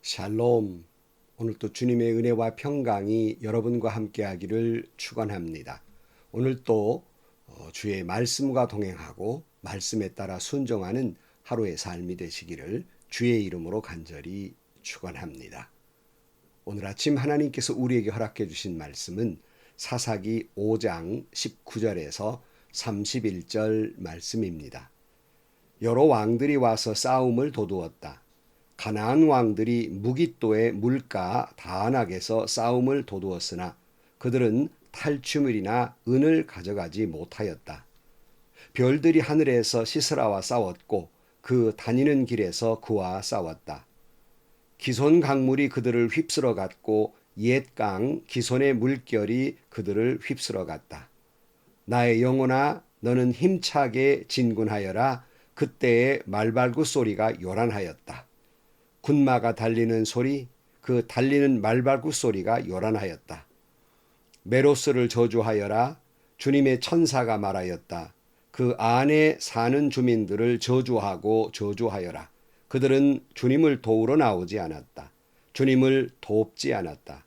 샬롬. 오늘도 주님의 은혜와 평강이 여러분과 함께하기를 축원합니다. 오늘 또 주의 말씀과 동행하고 말씀에 따라 순종하는 하루의 삶이 되시기를 주의 이름으로 간절히 축원합니다. 오늘 아침 하나님께서 우리에게 허락해 주신 말씀은 사사기 5장 19절에서 31절 말씀입니다. 여러 왕들이 와서 싸움을 도두었다. 가나안 왕들이 무깃도의 물가 다안악에서 싸움을 도두었으나 그들은 탈취물이나 은을 가져가지 못하였다. 별들이 하늘에서 시스라와 싸웠고 그 다니는 길에서 그와 싸웠다. 기손 강물이 그들을 휩쓸어 갔고 옛강 기손의 물결이 그들을 휩쓸어 갔다. 나의 영혼아 너는 힘차게 진군하여라. 그때의 말발굽 소리가 요란하였다. 군마가 달리는 소리, 그 달리는 말발굽 소리가 요란하였다. 메로스를 저주하여라. 주님의 천사가 말하였다. 그 안에 사는 주민들을 저주하고 저주하여라. 그들은 주님을 도우러 나오지 않았다. 주님을 돕지 않았다.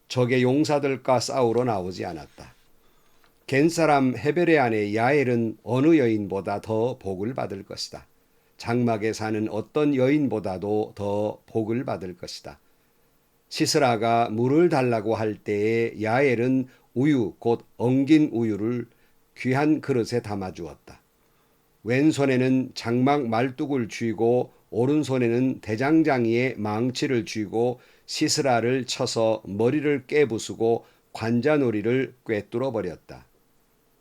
적의 용사들과 싸우러 나오지 않았다. 겐사람 헤벨의 아내 야엘은 어느 여인보다 더 복을 받을 것이다. 장막에 사는 어떤 여인보다도 더 복을 받을 것이다. 시스라가 물을 달라고 할 때에 야엘은 우유 곧 엉긴 우유를 귀한 그릇에 담아주었다. 왼손에는 장막 말뚝을 쥐고 오른손에는 대장장이의 망치를 쥐고 시스라를 쳐서 머리를 깨부수고 관자놀이를 꿰뚫어 버렸다.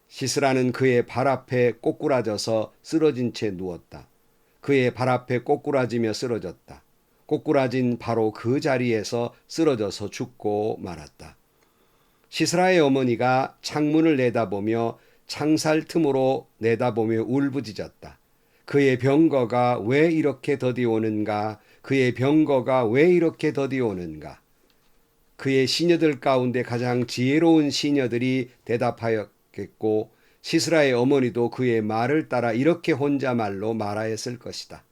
시스라는 그의 발 앞에 꼬꾸라져서 쓰러진 채 누웠다. 그의 발 앞에 꼬꾸라지며 쓰러졌다. 꼬꾸라진 바로 그 자리에서 쓰러져서 죽고 말았다. 시스라의 어머니가 창문을 내다보며 창살 틈으로 내다보며 울부짖었다. 그의 병거가 왜 이렇게 더디 오는가? 그의 병거가 왜 이렇게 더디 오는가? 그의 시녀들 가운데 가장 지혜로운 시녀들이 대답하였겠고 시스라의 어머니도 그의 말을 따라 이렇게 혼자말로 말하였을 것이다.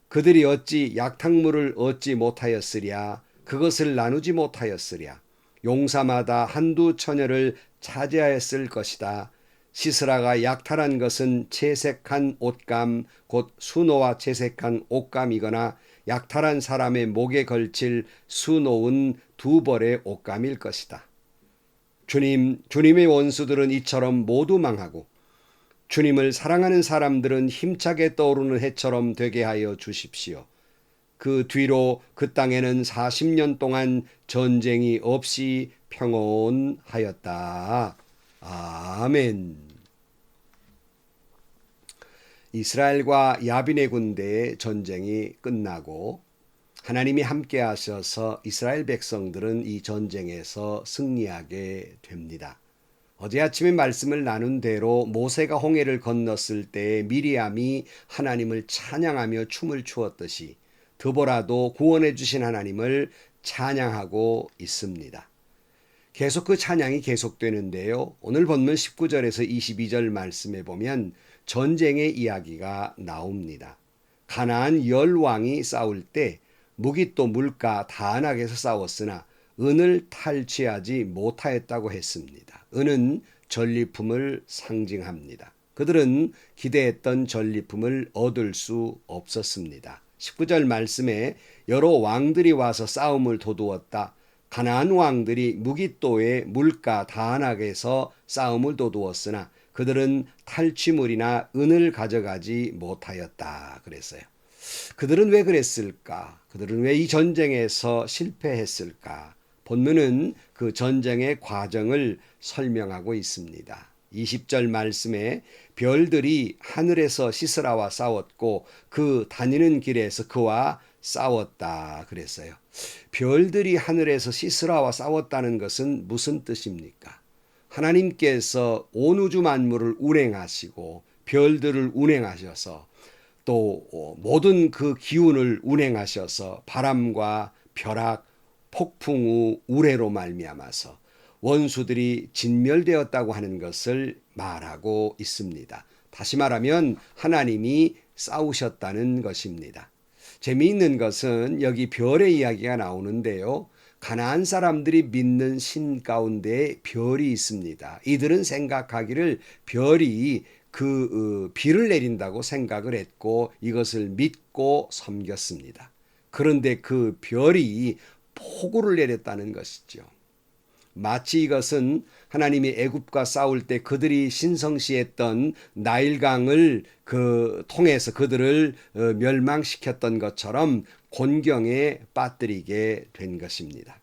그들이 어찌 약탕물을 얻지 못하였으랴? 그것을 나누지 못하였으랴? 용사마다 한두 처녀를 차지하였을 것이다. 시스라가 약탈한 것은 채색한 옷감 곧 수노와 채색한 옷감이거나 약탈한 사람의 목에 걸칠 수놓은 두 벌의 옷감일 것이다. 주님의 원수들은 이처럼 모두 망하고 주님을 사랑하는 사람들은 힘차게 떠오르는 해처럼 되게 하여 주십시오. 그 뒤로 그 땅에는 40년 동안 전쟁이 없이 평온하였다. 아멘. 이스라엘과 야빈의 군대의 전쟁이 끝나고 하나님이 함께 하셔서 이스라엘 백성들은 이 전쟁에서 승리하게 됩니다. 어제 아침에 말씀을 나눈 대로 모세가 홍해를 건넜을 때 미리암이 하나님을 찬양하며 춤을 추었듯이 드보라도 구원해 주신 하나님을 찬양하고 있습니다. 계속 그 찬양이 계속되는데요. 오늘 본문 19절에서 22절 말씀에 보면 전쟁의 이야기가 나옵니다. 가나안 10왕이 싸울 때 무깃도 물가 다안악에서 싸웠으나 은을 탈취하지 못하였다고 했습니다. 은은 전리품을 상징합니다. 그들은 기대했던 전리품을 얻을 수 없었습니다. 19절 말씀에 여러 왕들이 와서 싸움을 도두었다. 가나안 왕들이 무깃도의 물가 다안악에서 싸움을 도두었으나 그들은 탈취물이나 은을 가져가지 못하였다 그랬어요. 그들은 왜 그랬을까? 그들은 왜 이 전쟁에서 실패했을까? 본문은 그 전쟁의 과정을 설명하고 있습니다. 20절 말씀에 별들이 하늘에서 시스라와 싸웠고 그 다니는 길에서 그와 싸웠다 그랬어요. 별들이 하늘에서 시스라와 싸웠다는 것은 무슨 뜻입니까? 하나님께서 온 우주 만물을 운행하시고 별들을 운행하셔서 또 모든 그 기운을 운행하셔서 바람과 벼락, 폭풍우, 우레로 말미암아서 원수들이 진멸되었다고 하는 것을 말하고 있습니다. 다시 말하면 하나님이 싸우셨다는 것입니다. 재미있는 것은 여기 별의 이야기가 나오는데요. 가나안 사람들이 믿는 신 가운데 별이 있습니다. 이들은 생각하기를 별이 비를 내린다고 생각을 했고 이것을 믿고 섬겼습니다. 그런데 그 별이 폭우를 내렸다는 것이죠. 마치 이것은 하나님이 애굽과 싸울 때 그들이 신성시했던 나일강을 통해서 그들을 멸망시켰던 것처럼 곤경에 빠뜨리게 된 것입니다.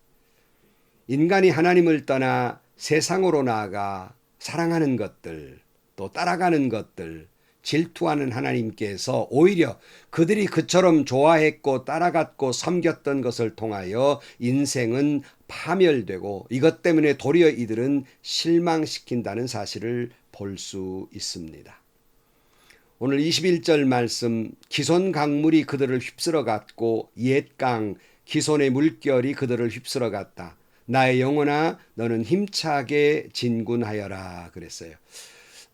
인간이 하나님을 떠나 세상으로 나아가 사랑하는 것들, 또 따라가는 것들, 질투하는 하나님께서 오히려 그들이 그처럼 좋아했고 따라갔고 섬겼던 것을 통하여 인생은 파멸되고 이것 때문에 도리어 이들은 실망시킨다는 사실을 볼 수 있습니다. 오늘 21절 말씀, 기손 강물이 그들을 휩쓸어 갔고 옛강 기손의 물결이 그들을 휩쓸어 갔다. 나의 영혼아 너는 힘차게 진군하여라 그랬어요.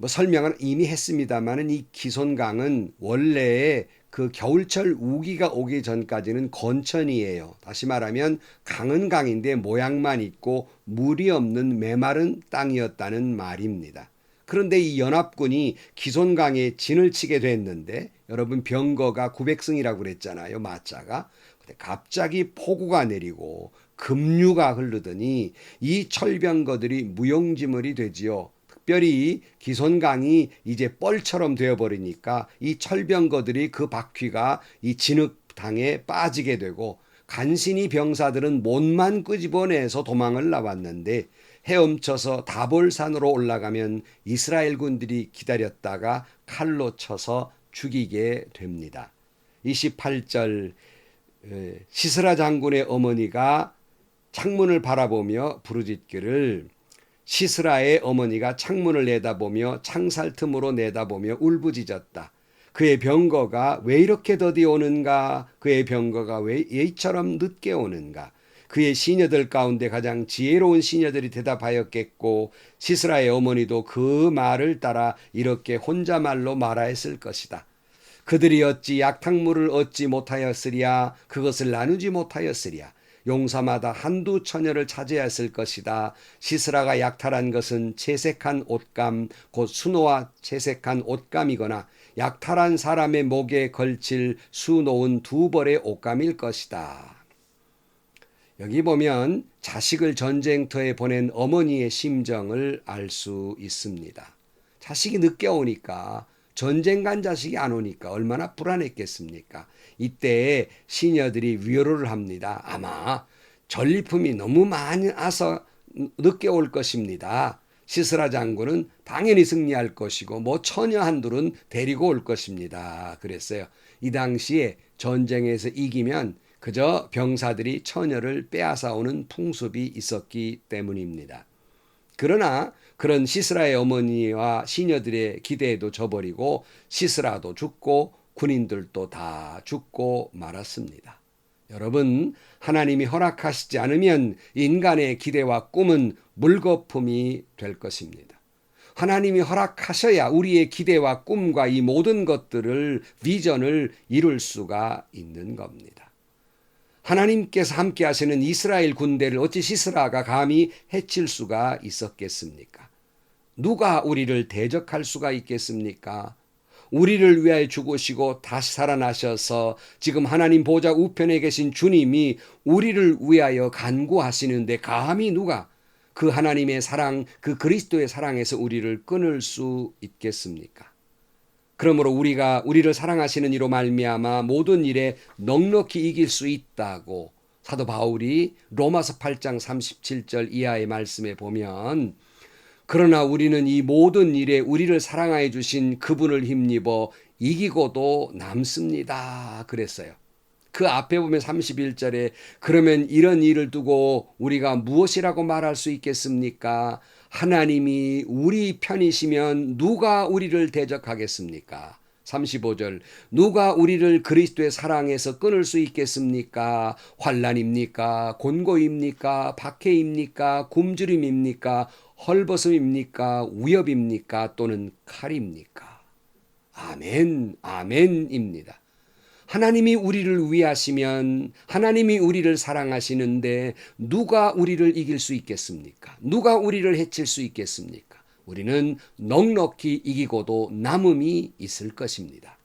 설명은 이미 했습니다만 이 기손강은 원래 그 겨울철 우기가 오기 전까지는 건천이에요. 다시 말하면 강은 강인데 모양만 있고 물이 없는 메마른 땅이었다는 말입니다. 그런데 이 연합군이 기손강에 진을 치게 됐는데 여러분 병거가 900승이라고 그랬잖아요. 마자가. 근데 갑자기 폭우가 내리고 급류가 흐르더니 이 철병거들이 무용지물이 되지요. 특별히 기손강이 이제 뻘처럼 되어버리니까 이 철병거들이 그 바퀴가 이 진흙탕에 빠지게 되고 간신히 병사들은 못만 끄집어내서 도망을 나왔는데 헤엄쳐서 다볼산으로 올라가면 이스라엘 군들이 기다렸다가 칼로 쳐서 죽이게 됩니다. 28절 시스라 장군의 어머니가 창문을 바라보며 부르짖기를 시스라의 어머니가 창문을 내다보며 창살 틈으로 내다보며 울부짖었다. 그의 병거가 왜 이렇게 더디 오는가? 그의 병거가 왜 이처럼 늦게 오는가? 그의 시녀들 가운데 가장 지혜로운 시녀들이 대답하였겠고 시스라의 어머니도 그 말을 따라 이렇게 혼자말로 말하였을 것이다. 그들이 어찌 약탕물을 얻지 못하였으랴 그것을 나누지 못하였으랴 용사마다 한두 처녀를 차지했을 것이다. 시스라가 약탈한 것은 채색한 옷감 곧 수노와 채색한 옷감이거나 약탈한 사람의 목에 걸칠 수놓은 두 벌의 옷감일 것이다. 여기 보면 자식을 전쟁터에 보낸 어머니의 심정을 알 수 있습니다. 자식이 늦게 오니까 전쟁 간 자식이 안 오니까 얼마나 불안했겠습니까? 이때 시녀들이 위로를 합니다. 아마 전리품이 너무 많이 와서 늦게 올 것입니다. 시스라 장군은 당연히 승리할 것이고 뭐 처녀 한둘은 데리고 올 것입니다. 그랬어요. 이 당시에 전쟁에서 이기면 그저 병사들이 처녀를 빼앗아 오는 풍습이 있었기 때문입니다. 그러나 그런 시스라의 어머니와 시녀들의 기대에도 져버리고 시스라도 죽고 군인들도 다 죽고 말았습니다. 여러분, 하나님이 허락하시지 않으면 인간의 기대와 꿈은 물거품이 될 것입니다. 하나님이 허락하셔야 우리의 기대와 꿈과 이 모든 것들을 비전을 이룰 수가 있는 겁니다. 하나님께서 함께 하시는 이스라엘 군대를 어찌 시스라가 감히 해칠 수가 있었겠습니까? 누가 우리를 대적할 수가 있겠습니까? 우리를 위하여 죽으시고 다시 살아나셔서 지금 하나님 보좌 우편에 계신 주님이 우리를 위하여 간구하시는데 감히 누가 그 하나님의 사랑, 그 그리스도의 사랑에서 우리를 끊을 수 있겠습니까? 그러므로 우리가 우리를 사랑하시는 이로 말미암아 모든 일에 넉넉히 이길 수 있다고 사도 바울이 로마서 8장 37절 이하의 말씀에 보면 그러나 우리는 이 모든 일에 우리를 사랑하여 주신 그분을 힘입어 이기고도 남습니다. 그랬어요. 그 앞에 보면 31절에 그러면 이런 일을 두고 우리가 무엇이라고 말할 수 있겠습니까? 하나님이 우리 편이시면 누가 우리를 대적하겠습니까? 35절 누가 우리를 그리스도의 사랑에서 끊을 수 있겠습니까? 환난입니까? 곤고입니까? 박해입니까? 굶주림입니까? 헐벗음입니까? 위협입니까? 또는 칼입니까? 아멘, 아멘입니다. 하나님이 우리를 위하시면 하나님이 우리를 사랑하시는데 누가 우리를 이길 수 있겠습니까? 누가 우리를 해칠 수 있겠습니까? 우리는 넉넉히 이기고도 남음이 있을 것입니다.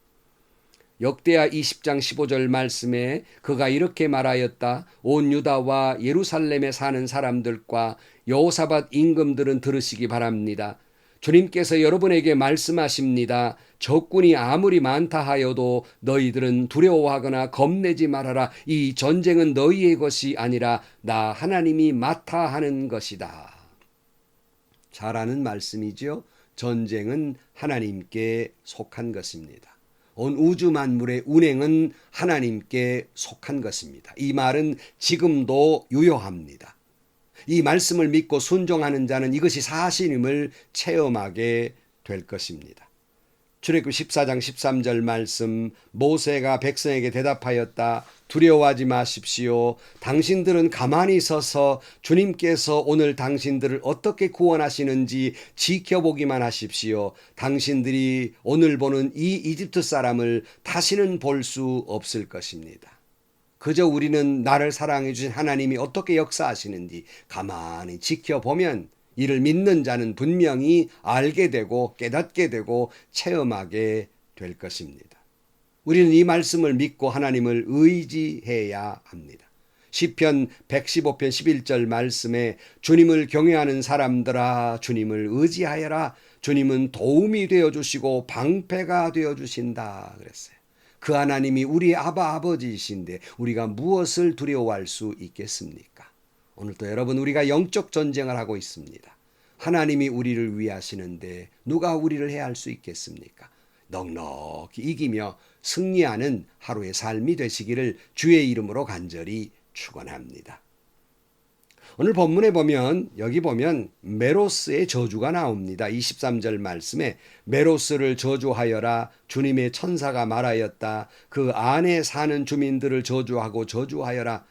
역대하 20장 15절 말씀에 그가 이렇게 말하였다. 온 유다와 예루살렘에 사는 사람들과 여호사밧 임금들은 들으시기 바랍니다. 주님께서 여러분에게 말씀하십니다. 적군이 아무리 많다 하여도 너희들은 두려워하거나 겁내지 말아라. 이 전쟁은 너희의 것이 아니라 나 하나님이 맡아 하는 것이다. 잘 아는 말씀이죠. 전쟁은 하나님께 속한 것입니다. 온 우주 만물의 운행은 하나님께 속한 것입니다. 이 말은 지금도 유효합니다. 이 말씀을 믿고 순종하는 자는 이것이 사실임을 체험하게 될 것입니다. 출애굽 14장 13절 말씀, 모세가 백성에게 대답하였다. 두려워하지 마십시오. 당신들은 가만히 서서 주님께서 오늘 당신들을 어떻게 구원하시는지 지켜보기만 하십시오. 당신들이 오늘 보는 이 이집트 사람을 다시는 볼 수 없을 것입니다. 그저 우리는 나를 사랑해 주신 하나님이 어떻게 역사하시는지 가만히 지켜보면 이를 믿는 자는 분명히 알게 되고 깨닫게 되고 체험하게 될 것입니다. 우리는 이 말씀을 믿고 하나님을 의지해야 합니다. 시편 115편 11절 말씀에 주님을 경외하는 사람들아 주님을 의지하여라. 주님은 도움이 되어주시고 방패가 되어주신다 그랬어요. 그 하나님이 우리 아버지이신데 우리가 무엇을 두려워할 수 있겠습니까? 오늘도 여러분 우리가 영적 전쟁을 하고 있습니다. 하나님이 우리를 위하시는데 누가 우리를 해할 수 있겠습니까? 넉넉히 이기며 승리하는 하루의 삶이 되시기를 주의 이름으로 간절히 축원합니다. 오늘 본문에 보면 여기 보면 메로스의 저주가 나옵니다. 23절 말씀에 메로스를 저주하여라. 주님의 천사가 말하였다. 그 안에 사는 주민들을 저주하고 저주하여라.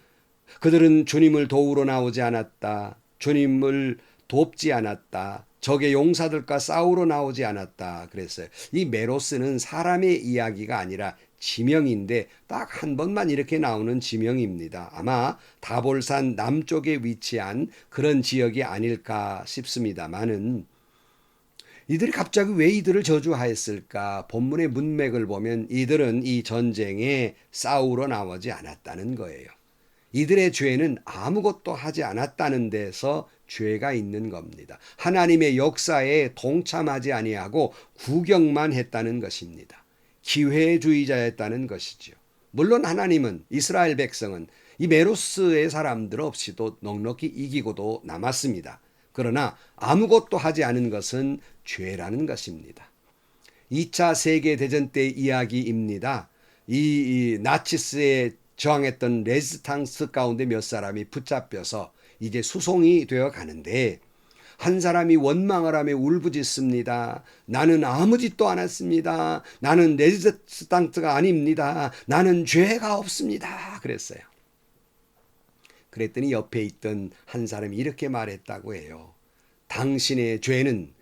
그들은 주님을 도우러 나오지 않았다. 주님을 돕지 않았다. 적의 용사들과 싸우러 나오지 않았다. 그랬어요. 이 메로스는 사람의 이야기가 아니라 지명인데 딱 한 번만 이렇게 나오는 지명입니다. 아마 다볼산 남쪽에 위치한 그런 지역이 아닐까 싶습니다만은 이들이 갑자기 왜 이들을 저주하였을까? 본문의 문맥을 보면 이들은 이 전쟁에 싸우러 나오지 않았다는 거예요. 이들의 죄는 아무것도 하지 않았다는 데서 죄가 있는 겁니다. 하나님의 역사에 동참하지 아니하고 구경만 했다는 것입니다. 기회주의자였다는 것이죠. 물론 하나님은 이스라엘 백성은 이 메로스의 사람들 없이도 넉넉히 이기고도 남았습니다. 그러나 아무것도 하지 않은 것은 죄라는 것입니다. 2차 세계대전 때 이야기입니다. 이 나치스에 저항했던 레지스탕스 가운데 몇 사람이 붙잡혀서 이제 수송이 되어 가는데 한 사람이 원망을 하며 울부짖습니다. 나는 아무 짓도 않았습니다. 나는 레지스탕스가 아닙니다. 나는 죄가 없습니다. 그랬어요. 그랬더니 옆에 있던 한 사람이 이렇게 말했다고 해요. 당신의 죄는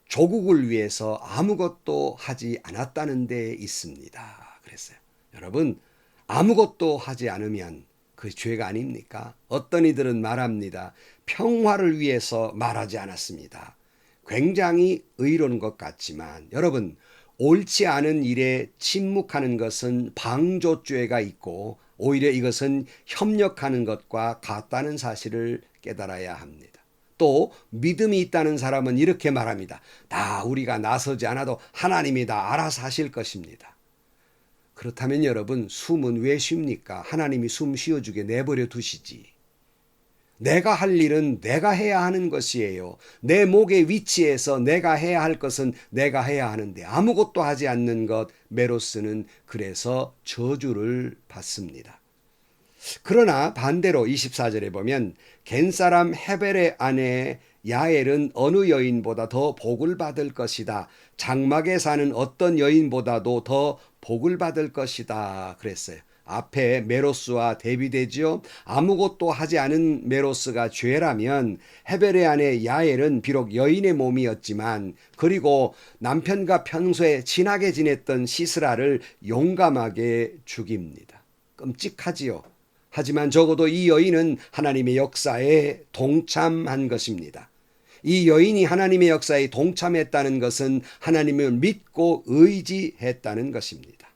조국을 위해서 아무것도 하지 않았다는 데 있습니다. 그랬어요. 여러분, 아무것도 하지 않으면 그 죄가 아닙니까? 어떤 이들은 말합니다. 평화를 위해서 말하지 않았습니다. 굉장히 의로운 것 같지만 여러분, 옳지 않은 일에 침묵하는 것은 방조죄가 있고 오히려 이것은 협력하는 것과 같다는 사실을 깨달아야 합니다. 또 믿음이 있다는 사람은 이렇게 말합니다. 다 우리가 나서지 않아도 하나님이 다 알아서 하실 것입니다. 그렇다면 여러분, 숨은 왜 쉽니까? 하나님이 숨 쉬어주게 내버려 두시지. 내가 할 일은 내가 해야 하는 것이에요. 내 목의 위치에서 내가 해야 할 것은 내가 해야 하는데 아무것도 하지 않는 것, 메로스는 그래서 저주를 받습니다. 그러나 반대로 24절에 보면 겐사람 헤벨의 아내 야엘은 어느 여인보다 더 복을 받을 것이다. 장막에 사는 어떤 여인보다도 더 복을 받을 것이다. 그랬어요. 앞에 메로스와 대비되지요. 아무것도 하지 않은 메로스가 죄라면 헤벨의 아내 야엘은 비록 여인의 몸이었지만 그리고 남편과 평소에 친하게 지냈던 시스라를 용감하게 죽입니다. 끔찍하지요. 하지만 적어도 이 여인은 하나님의 역사에 동참한 것입니다. 이 여인이 하나님의 역사에 동참했다는 것은 하나님을 믿고 의지했다는 것입니다.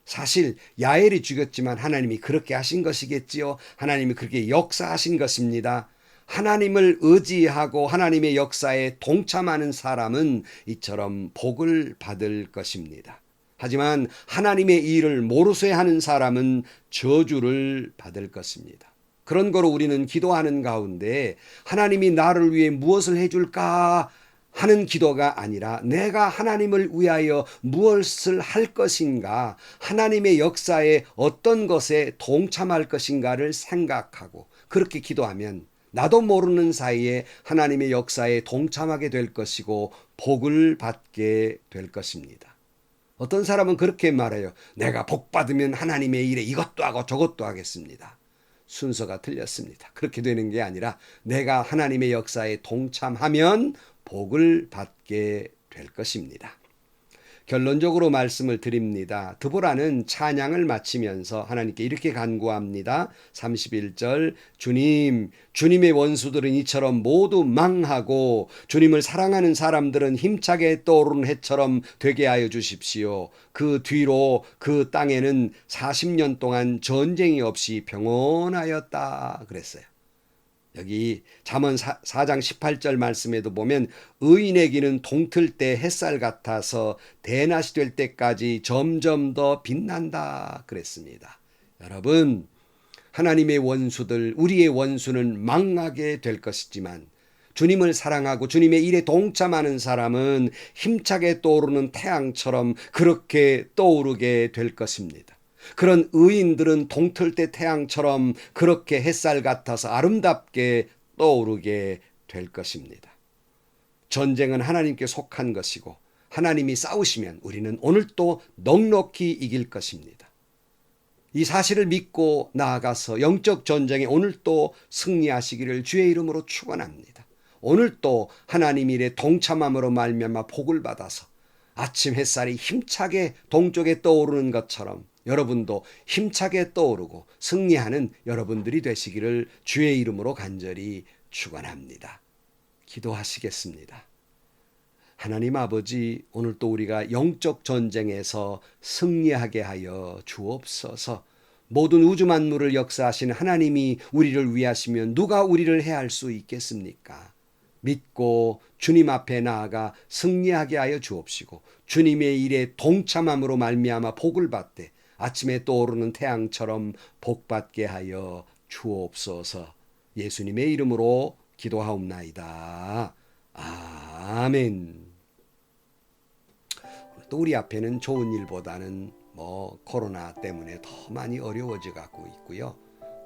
사실 야엘이 죽였지만 하나님이 그렇게 하신 것이겠지요. 하나님이 그렇게 역사하신 것입니다. 하나님을 의지하고 하나님의 역사에 동참하는 사람은 이처럼 복을 받을 것입니다. 하지만 하나님의 일을 모르쇠 하는 사람은 저주를 받을 것입니다. 그런 거로 우리는 기도하는 가운데 하나님이 나를 위해 무엇을 해줄까 하는 기도가 아니라 내가 하나님을 위하여 무엇을 할 것인가, 하나님의 역사에 어떤 것에 동참할 것인가를 생각하고 그렇게 기도하면 나도 모르는 사이에 하나님의 역사에 동참하게 될 것이고 복을 받게 될 것입니다. 어떤 사람은 그렇게 말해요. 내가 복 받으면 하나님의 일에 이것도 하고 저것도 하겠습니다. 순서가 틀렸습니다. 그렇게 되는 게 아니라 내가 하나님의 역사에 동참하면 복을 받게 될 것입니다. 결론적으로 말씀을 드립니다. 드보라는 찬양을 마치면서 하나님께 이렇게 간구합니다. 31절 주님의 원수들은 이처럼 모두 망하고 주님을 사랑하는 사람들은 힘차게 떠오르는 해처럼 되게 하여 주십시오. 그 뒤로 그 땅에는 40년 동안 전쟁이 없이 평온하였다 그랬어요. 여기 잠언 4장 18절 말씀에도 보면 의인의 길은 동틀 때 햇살 같아서 대낮이 될 때까지 점점 더 빛난다 그랬습니다. 여러분, 하나님의 원수들, 우리의 원수는 망하게 될 것이지만 주님을 사랑하고 주님의 일에 동참하는 사람은 힘차게 떠오르는 태양처럼 그렇게 떠오르게 될 것입니다. 그런 의인들은 동틀 때 태양처럼 그렇게 햇살 같아서 아름답게 떠오르게 될 것입니다. 전쟁은 하나님께 속한 것이고 하나님이 싸우시면 우리는 오늘도 넉넉히 이길 것입니다. 이 사실을 믿고 나아가서 영적 전쟁에 오늘도 승리하시기를 주의 이름으로 축원합니다. 오늘도 하나님 일에 동참함으로 말미암아 복을 받아서 아침 햇살이 힘차게 동쪽에 떠오르는 것처럼 여러분도 힘차게 떠오르고 승리하는 여러분들이 되시기를 주의 이름으로 간절히 축원합니다. 기도하시겠습니다. 하나님 아버지, 오늘도 우리가 영적 전쟁에서 승리하게 하여 주옵소서. 모든 우주 만물을 역사하신 하나님이 우리를 위하시면 누가 우리를 해할 수 있겠습니까? 믿고 주님 앞에 나아가 승리하게 하여 주옵시고 주님의 일에 동참함으로 말미암아 복을 받되 아침에 떠오르는 태양처럼 복받게 하여 주옵소서. 예수님의 이름으로 기도하옵나이다. 아멘. 또 우리 앞에는 좋은 일보다는 코로나 때문에 더 많이 어려워져 가고 있고요.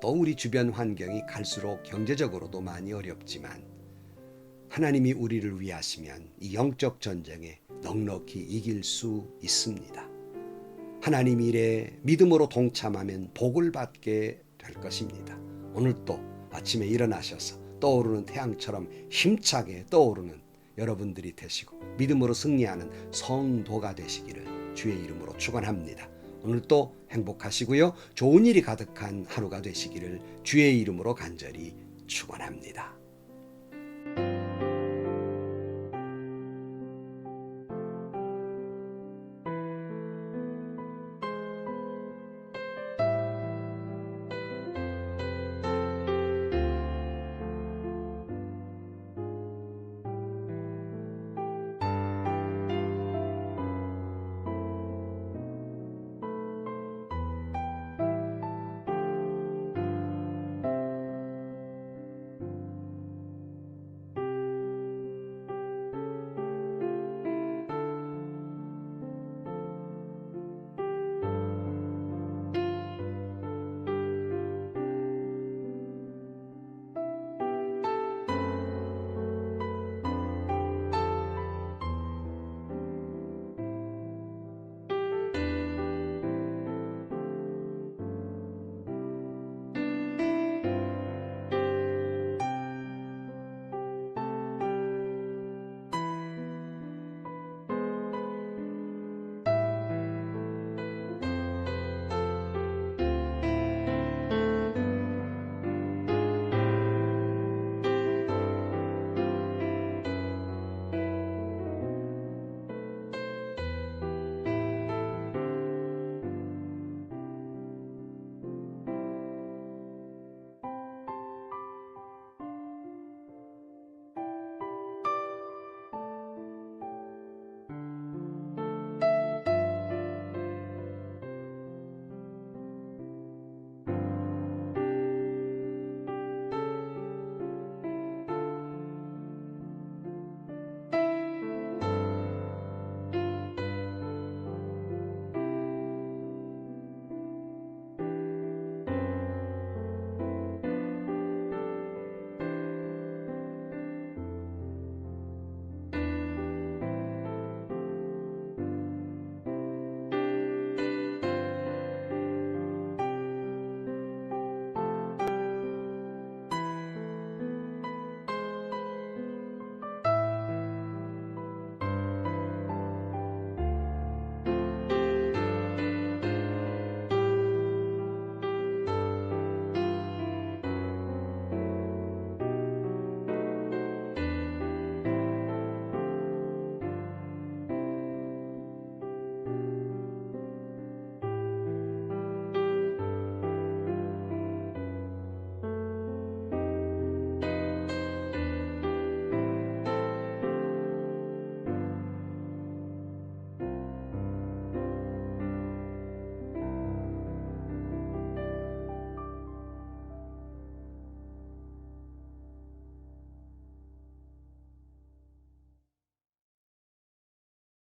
또 우리 주변 환경이 갈수록 경제적으로도 많이 어렵지만 하나님이 우리를 위하시면 이 영적 전쟁에 넉넉히 이길 수 있습니다. 하나님 일에 믿음으로 동참하면 복을 받게 될 것입니다. 오늘도 아침에 일어나셔서 떠오르는 태양처럼 힘차게 떠오르는 여러분들이 되시고 믿음으로 승리하는 성도가 되시기를 주의 이름으로 축원합니다. 오늘도 행복하시고요. 좋은 일이 가득한 하루가 되시기를 주의 이름으로 간절히 축원합니다.